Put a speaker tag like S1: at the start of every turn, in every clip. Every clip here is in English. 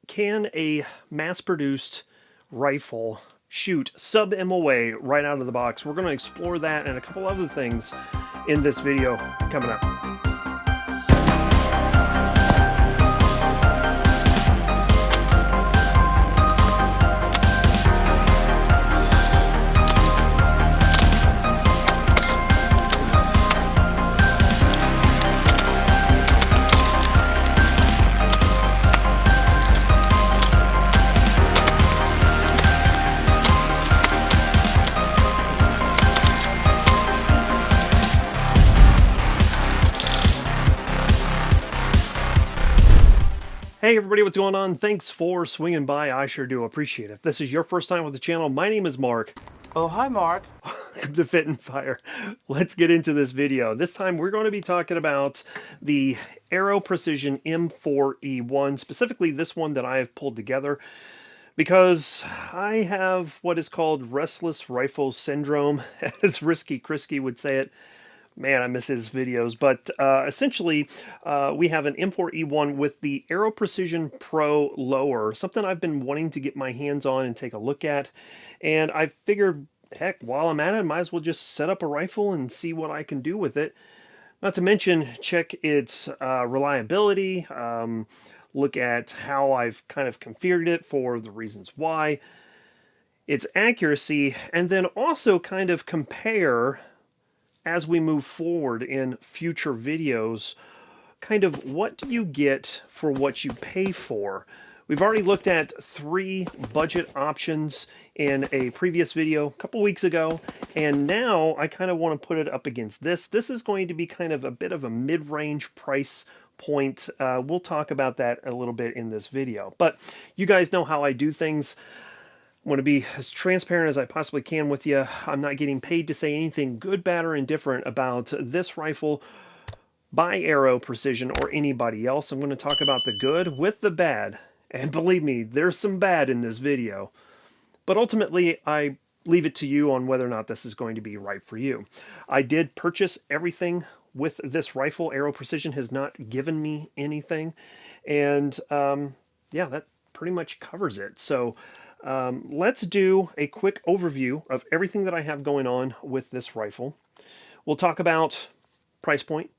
S1: Can a mass-produced rifle shoot sub-MOA right out of the box? We're going to explore that and a couple other things in this video coming up. Hey everybody, what's going on? Thanks for swinging by. I sure do appreciate it. If this is your first time with the channel, my name is Mark.
S2: Oh, hi, Mark.
S1: Welcome to Fit and Fire. Let's get into this video. This time we're going to be talking about the Aero Precision M4E1, specifically this one that I have pulled together because I have what is called restless rifle syndrome, as Risky Krisky would say it. Man, I miss his videos. But essentially, we have an M4E1 with the Aero Precision Pro lower, something I've been wanting to get my hands on and take a look at. And I figured, heck, while I'm at it, I might as well just set up a rifle and see what I can do with it. Not to mention, check its reliability, look at how I've kind of configured it for the reasons why, its accuracy, and then also kind of compare as we move forward in future videos, kind of what do you get for what you pay for. We've already looked at 3 budget options in a previous video a couple weeks ago, and now I kind of want to put it up against this. This is going to be kind of a bit of a mid-range price point. We'll talk about that a little bit in this video, but you guys know how I do things. I want to be as transparent as I possibly can with you. I'm not getting paid to say anything good, bad, or indifferent about this rifle by Aero Precision or anybody else. I'm going to talk about the good with the bad. And believe me, there's some bad in this video. But ultimately, I leave it to you on whether or not this is going to be right for you. I did purchase everything with this rifle. Aero Precision has not given me anything. And yeah, that pretty much covers it. So let's do a quick overview of everything that I have going on with this rifle. We'll talk about price point,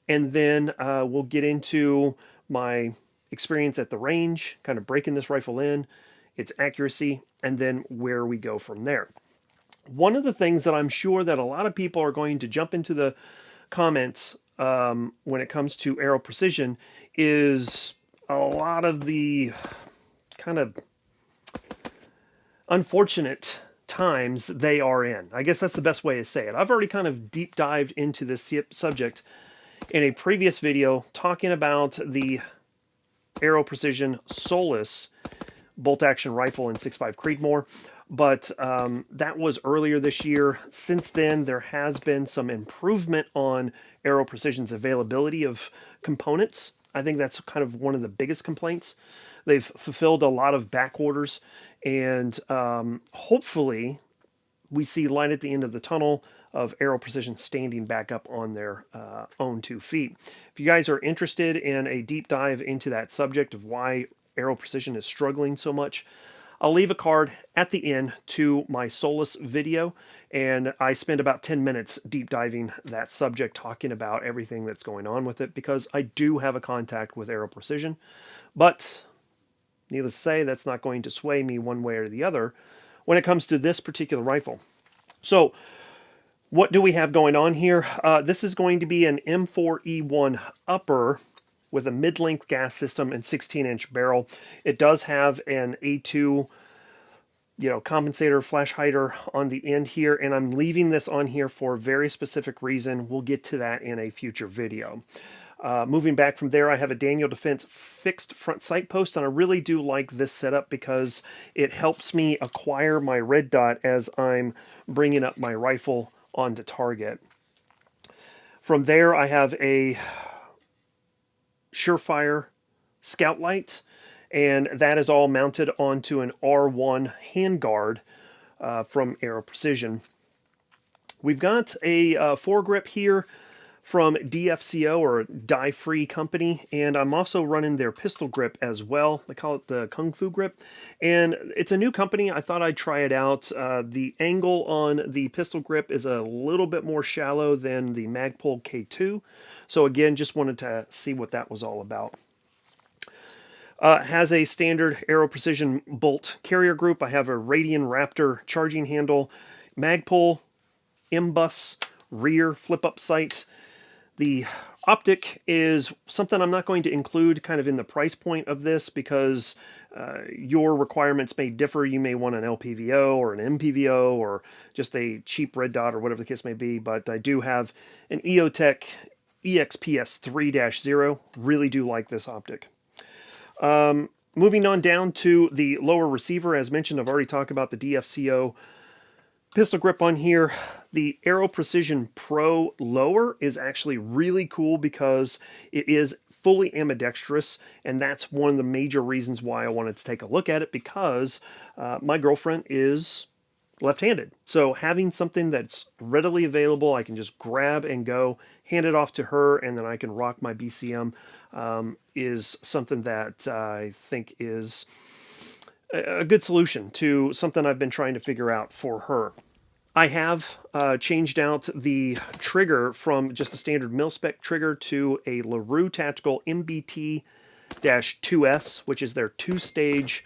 S1: and then we'll get into my experience at the range, kind of breaking this rifle in, its accuracy, and then where we go from there. One of the things that I'm sure that a lot of people are going to jump into the comments when it comes to Aero Precision is a lot of the kind of unfortunate times they are in. I guess that's the best way to say it. I've already kind of deep dived into this subject in a previous video talking about the Aero Precision Solus bolt action rifle in 6.5 Creedmoor, but that was earlier this year. Since then, there has been some improvement on Aero Precision's availability of components. I think that's kind of one of the biggest complaints. They've fulfilled a lot of back orders, and hopefully we see light at the end of the tunnel of Aero Precision standing back up on their own 2 feet. If you guys are interested in a deep dive into that subject of why Aero Precision is struggling so much, I'll leave a card at the end to my Solus video, and I spend about 10 minutes deep diving that subject, talking about everything that's going on with it, because I do have a contact with Aero Precision, but needless to say, that's not going to sway me one way or the other when it comes to this particular rifle. So what do we have going on here? This is going to be an M4E1 upper with a mid-length gas system and 16-inch barrel. It does have an A2 compensator flash hider on the end here, and I'm leaving this on here for a very specific reason. We'll get to that in a future video. Moving back from there, I have a Daniel Defense fixed front sight post, and I really do like this setup because it helps me acquire my red dot as I'm bringing up my rifle onto target. From there, I have a Surefire scout light, and that is all mounted onto an R1 handguard from Aero Precision. We've got a foregrip here from DFCO, or Die Free Company, and I'm also running their pistol grip as well. They call it the Kung Fu grip, and it's a new company. I thought I'd try it out. The angle on the pistol grip is a little bit more shallow than the Magpul K2, so again, just wanted to see what that was all about. Has a standard Aero Precision bolt carrier group. I have a Radian Raptor charging handle, Magpul, M-bus, rear flip-up sight. The optic is something I'm not going to include kind of in the price point of this because your requirements may differ. You may want an LPVO or an MPVO or just a cheap red dot or whatever the case may be, but I do have an EOTech EXPS 3-0. Really do like this optic. Moving on down to the lower receiver, as mentioned, I've already talked about the DFCO pistol grip on here. The Aero Precision Pro lower is actually really cool because it is fully ambidextrous, and that's one of the major reasons why I wanted to take a look at it, because my girlfriend is left-handed. So having something that's readily available, I can just grab and go, hand it off to her, and then I can rock my BCM, is something that I think is a good solution to something I've been trying to figure out for her. I have changed out the trigger from just a standard mil-spec trigger to a LaRue Tactical MBT-2S, which is their two-stage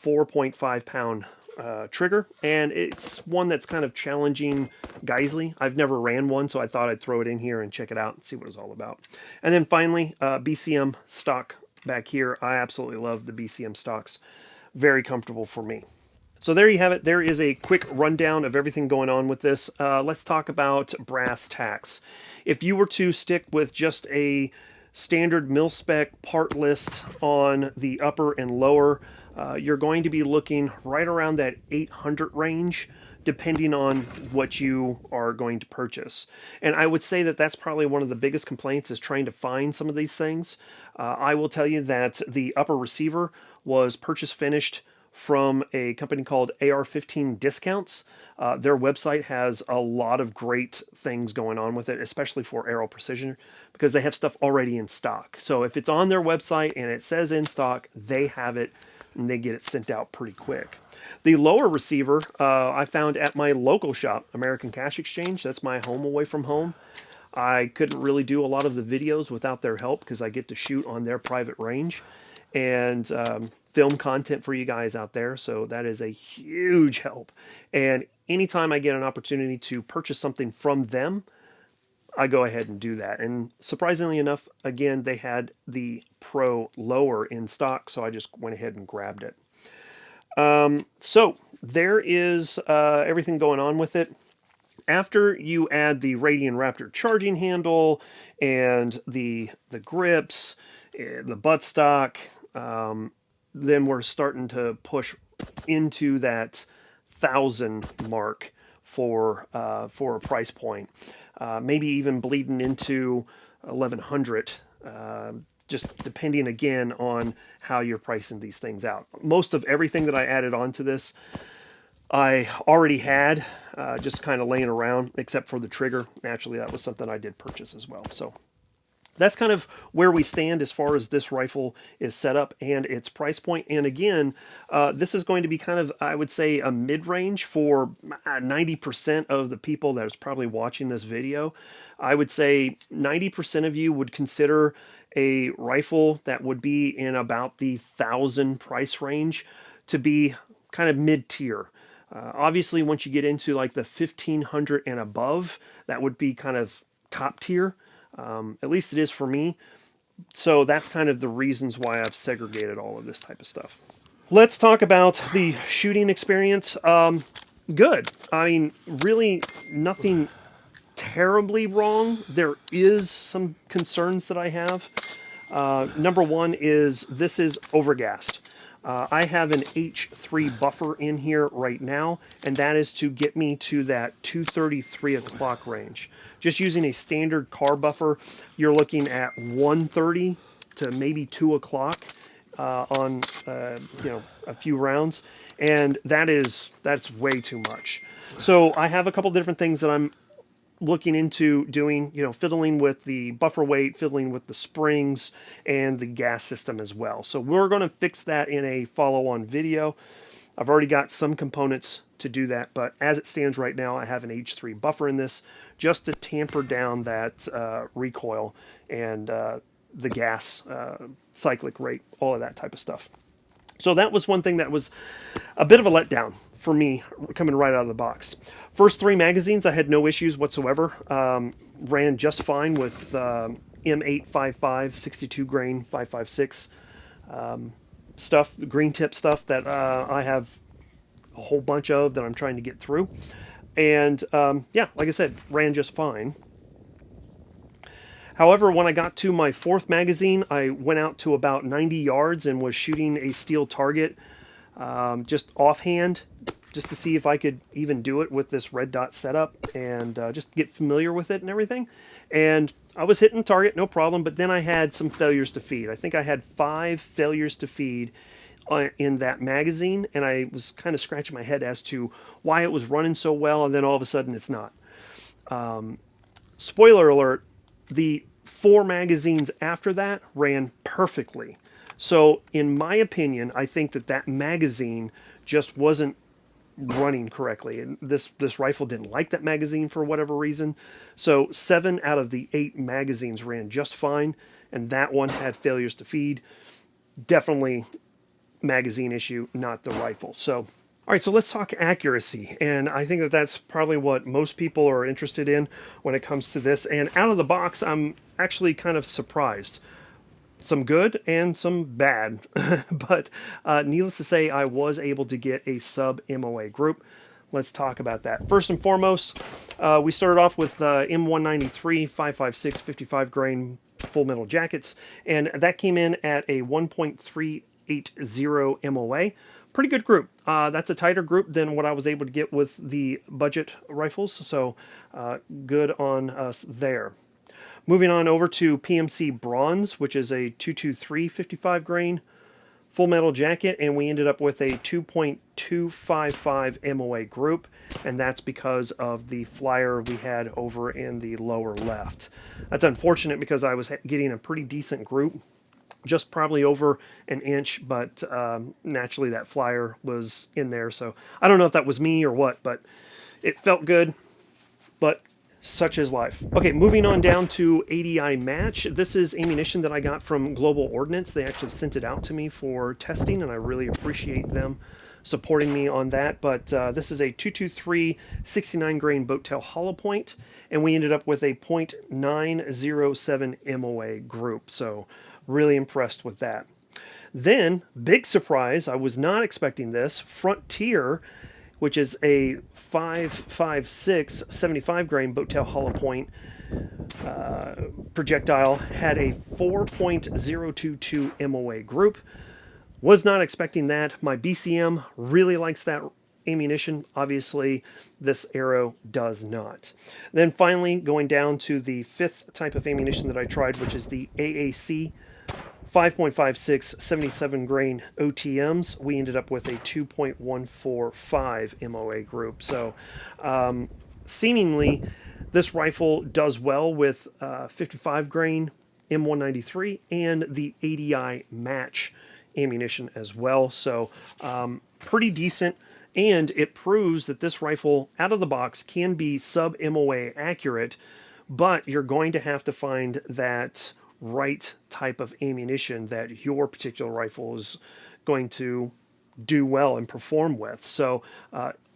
S1: 4.5 pound trigger, and it's one that's kind of challenging Geisley. I've never ran one, so I thought I'd throw it in here and check it out and see what it's all about. And then finally, BCM stock back here. I absolutely love the BCM stocks. Very comfortable for me. So there you have it. There is a quick rundown of everything going on with this. Let's talk about brass tacks. If you were to stick with just a standard mil-spec part list on the upper and lower, you're going to be looking right around that 800 range, depending on what you are going to purchase. And I would say that that's probably one of the biggest complaints, is trying to find some of these things. I will tell you that the upper receiver was purchase finished from a company called AR-15 Discounts. Their website has a lot of great things going on with it, especially for Aero Precision, because they have stuff already in stock. So if it's on their website and it says in stock, they have it and they get it sent out pretty quick. The lower receiver I found at my local shop, American Cash Exchange. That's my home away from home. I couldn't really do a lot of the videos without their help because I get to shoot on their private range and film content for you guys out there. So that is a huge help. And anytime I get an opportunity to purchase something from them, I go ahead and do that. And surprisingly enough, again, they had the Pro lower in stock, so I just went ahead and grabbed it. So there is everything going on with it. After you add the Radian Raptor charging handle and the grips, the buttstock, then we're starting to push into that 1,000 mark for a price point. Maybe even bleeding into 1,100, just depending again on how you're pricing these things out. Most of everything that I added onto this, I already had, just kind of laying around, except for the trigger. Naturally, that was something I did purchase as well. So that's kind of where we stand as far as this rifle is set up and its price point. And again, this is going to be kind of, I would say, a mid-range for 90% of the people that is probably watching this video. I would say 90% of you would consider a rifle that would be in about the 1,000 price range to be kind of mid-tier. Obviously, once you get into like the 1,500 and above, that would be kind of top tier. At least it is for me. So that's kind of the reasons why I've segregated all of this type of stuff. Let's talk about the shooting experience. Good. I mean, really nothing terribly wrong. There is some concerns that I have. Number one is this is overgassed. I have an H3 buffer in here right now, and that is to get me to that 2:33 o'clock range. Just using a standard car buffer, you're looking at 1:30 to maybe 2 o'clock on a few rounds, and that's way too much. So I have a couple different things that I'm looking into doing, fiddling with the buffer weight, fiddling with the springs, and the gas system as well. So we're going to fix that in a follow-on video. I've already got some components to do that, but as it stands right now, I have an H3 buffer in this just to tamper down that recoil and the gas cyclic rate, all of that type of stuff. So that was one thing that was a bit of a letdown for me coming right out of the box. First 3 magazines, I had no issues whatsoever. Ran just fine with M855, 62 grain, 556 stuff, green tip stuff that I have a whole bunch of that I'm trying to get through. And yeah, like I said, ran just fine. However, when I got to my 4th magazine, I went out to about 90 yards and was shooting a steel target just offhand, just to see if I could even do it with this red dot setup and just get familiar with it and everything. And I was hitting target, no problem, but then I had some failures to feed. I think I had 5 failures to feed in that magazine, and I was kind of scratching my head as to why it was running so well, and then all of a sudden it's not. Spoiler alert, the 4 magazines after that ran perfectly. So in my opinion, I think that magazine just wasn't running correctly. And this rifle didn't like that magazine for whatever reason. So 7 out of the 8 magazines ran just fine, and that one had failures to feed. Definitely magazine issue, not the rifle. So all right, so let's talk accuracy, and I think that's probably what most people are interested in when it comes to this. And out of the box, I'm actually kind of surprised. Some good and some bad, but needless to say, I was able to get a Sub-MOA group. Let's talk about that. First and foremost, we started off with M193 556 55 grain full metal jackets, and that came in at a 1.380 MOA. Pretty good group. That's a tighter group than what I was able to get with the budget rifles, so good on us there. Moving on over to PMC Bronze, which is a 223 55 grain full metal jacket, and we ended up with a 2.255 MOA group, and that's because of the flyer we had over in the lower left. That's unfortunate because I was getting a pretty decent group, just probably over an inch, but naturally that flyer was in there, so I don't know if that was me or what, but it felt good, but such is life. Okay, moving on down to ADI Match. This is ammunition that I got from Global Ordnance. They actually sent it out to me for testing, and I really appreciate them supporting me on that. But this is a 223 69 grain boat tail hollow point, and we ended up with a .907 MOA group. So really impressed with that. Then, big surprise, I was not expecting this. Frontier, which is a 556 75 grain boat tail hollow point projectile, had a 4.022 MOA group. Was not expecting that. My BCM really likes that ammunition. Obviously, this Aero does not. Then finally, going down to the 5th type of ammunition that I tried, which is the AAC 5.56 77 grain OTMs, we ended up with a 2.145 MOA group. So seemingly this rifle does well with 55 grain M193 and the ADI Match ammunition as well. So pretty decent, and it proves that this rifle out of the box can be Sub-MOA accurate, but you're going to have to find that right type of ammunition that your particular rifle is going to do well and perform with. So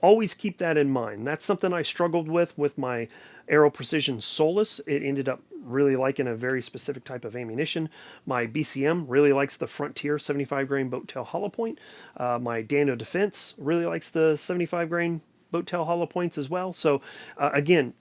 S1: always keep that in mind. That's something I struggled with my Aero Precision Solus. It ended up really liking a very specific type of ammunition. My BCM really likes the Frontier 75 grain boat tail hollow point. My Dano Defense really likes the 75 grain boat tail hollow points as well. So again,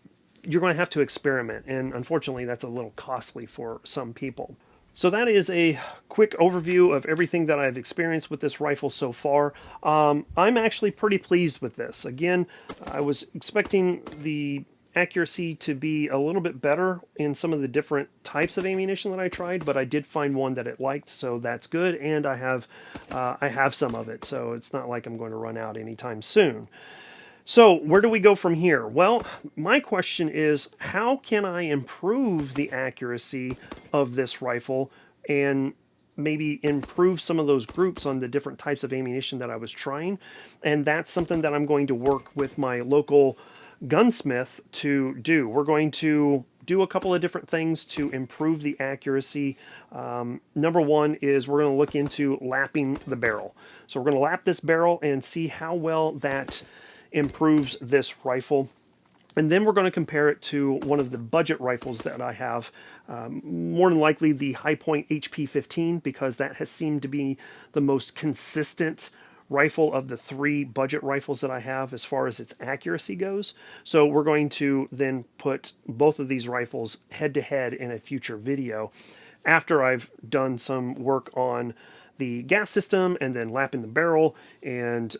S1: you're going to have to experiment, and unfortunately that's a little costly for some people. So that is a quick overview of everything that I've experienced with this rifle so far. I'm actually pretty pleased with this. Again, I was expecting the accuracy to be a little bit better in some of the different types of ammunition that I tried, but I did find one that it liked, so that's good, and I have some of it, so it's not like I'm going to run out anytime soon. So where do we go from here? Well, my question is, how can I improve the accuracy of this rifle and maybe improve some of those groups on the different types of ammunition that I was trying? And that's something that I'm going to work with my local gunsmith to do. We're going to do a couple of different things to improve the accuracy. Number one is we're going to look into lapping the barrel. So we're going to lap this barrel and see how well that improves this rifle. And then we're going to compare it to one of the budget rifles that I have, more than likely the High Point HP-15, because that has seemed to be the most consistent rifle of the 3 budget rifles that I have as far as its accuracy goes. So we're going to then put both of these rifles head to head in a future video after I've done some work on the gas system and then lapping the barrel and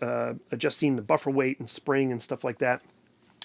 S1: adjusting the buffer weight and spring and stuff like that.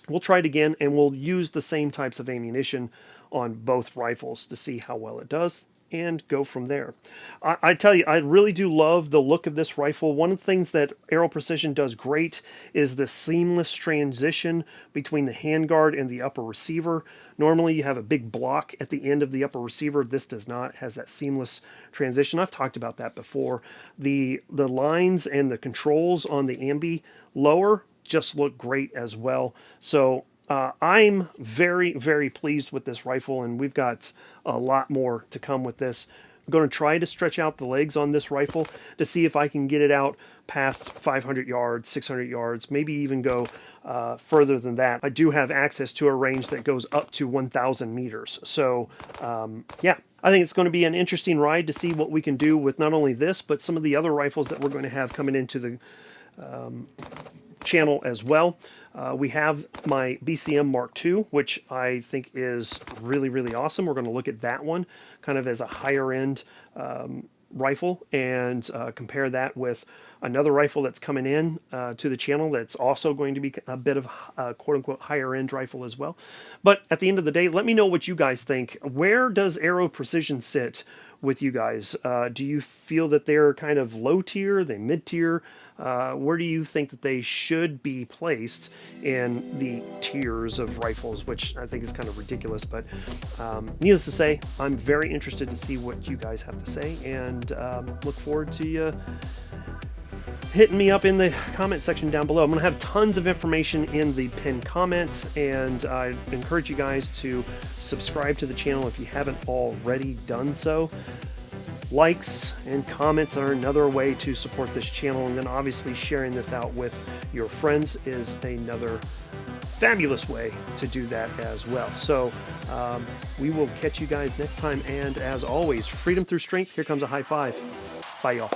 S1: We'll try it again, and we'll use the same types of ammunition on both rifles to see how well it does and go from there. I tell you, I really do love the look of this rifle. One of the things that Aero Precision does great is the seamless transition between the handguard and the upper receiver. Normally you have a big block at the end of the upper receiver. This does not. It has that seamless transition. I've talked about that before. The lines and the controls on the ambi lower just look great as well. So I'm very, very pleased with this rifle, and we've got a lot more to come with this. I'm going to try to stretch out the legs on this rifle to see if I can get it out past 500 yards, 600 yards, maybe even go further than that. I do have access to a range that goes up to 1,000 meters. So, yeah. I think it's going to be an interesting ride to see what we can do with not only this, but some of the other rifles that we're going to have coming into the channel as well. We have my BCM Mark II, which I think is really, really awesome. We're going to look at that one kind of as a higher end rifle and compare that with another rifle that's coming in to the channel that's also going to be a bit of a quote-unquote higher end rifle as well. But at the end of the day, let me know what you guys think. Where does Aero Precision sit with you guys? Do you feel that they're kind of low tier, they mid tier? Where do you think that they should be placed in the tiers of rifles, which I think is kind of ridiculous, but needless to say, I'm very interested to see what you guys have to say, and look forward to you hitting me up in the comment section down below. I'm going to have tons of information in the pinned comments, and I encourage you guys to subscribe to the channel if you haven't already done so. Likes and comments are another way to support this channel, and then obviously sharing this out with your friends is another fabulous way to do that as well. So we will catch you guys next time, and as always, freedom through strength. Here comes a high five. Bye, y'all.